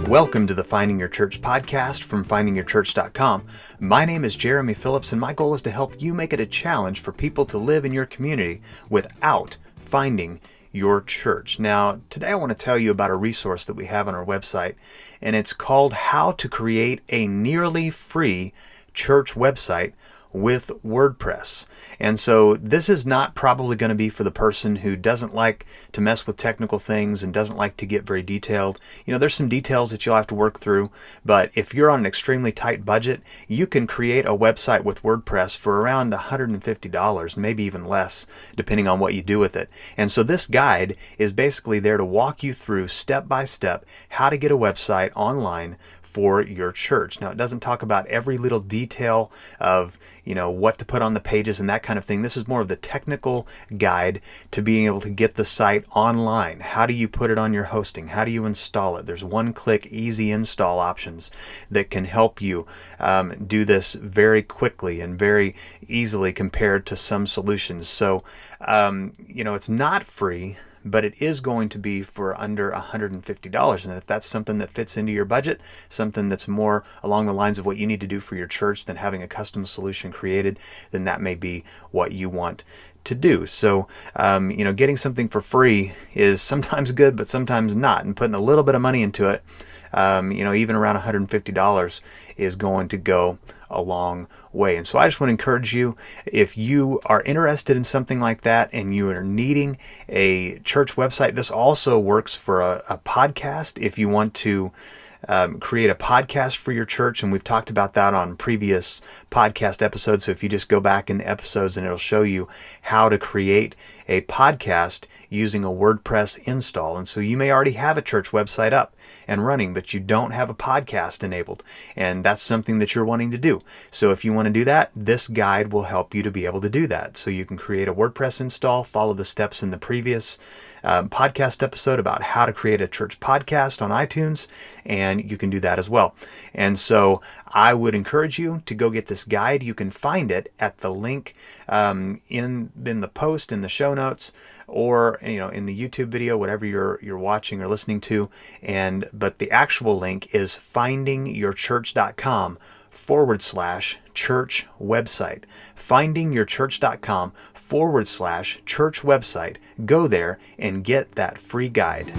Welcome to the Finding Your Church podcast from findingyourchurch.com. My name is Jeremy Phillips, and my goal is to help you make it a challenge for people to live in your community without finding your church. Now, today I want to tell you about a resource that we have on our website, and it's called How to Create a Nearly Free Church Website with WordPress. And so this is not probably going to be for the person who doesn't like to mess with technical things and doesn't like to get very detailed. You know, there's some details that you'll have to work through, but if you're on an extremely tight budget, you can create a website with WordPress for around $150, maybe even less, depending on what you do with it. And so this guide is basically there to walk you through step by step how to get a website online for your church. Now, it doesn't talk about every little detail of, what to put on the pages and that kind of thing. This is more of the technical guide to being able to get the site online. How do you put it on your hosting? How do you install it? There's one-click easy install options that can help you do this very quickly and very easily compared to some solutions. So, it's not free, but it is going to be for under $150. And if that's something that fits into your budget, something that's more along the lines of what you need to do for your church than having a custom solution created, then that may be what you want to do. So, getting something for free is sometimes good, but sometimes not. And putting a little bit of money into it, even around $150 is going to go a long way. And so I just want to encourage you, if you are interested in something like that and you are needing a church website, this also works for a podcast. If you want to create a podcast for your church, and we've talked about that on previous podcast episodes. So if you just go back in the episodes, and it'll show you how to create a podcast using a WordPress install. And so you may already have a church website up and running, but you don't have a podcast enabled, and that's something that you're wanting to do. So if you want to do that, this guide will help you to be able to do that. So you can create a WordPress install, follow the steps in the previous podcast episode about how to create a church podcast on iTunes, and you can do that as well. And so I would encourage you to go get this guide. You can find it at the link in the post in the show notes, or in the YouTube video, whatever you're watching or listening to. But the actual link is findingyourchurch.com/church website. Findingyourchurch.com/church website. Go there and get that free guide.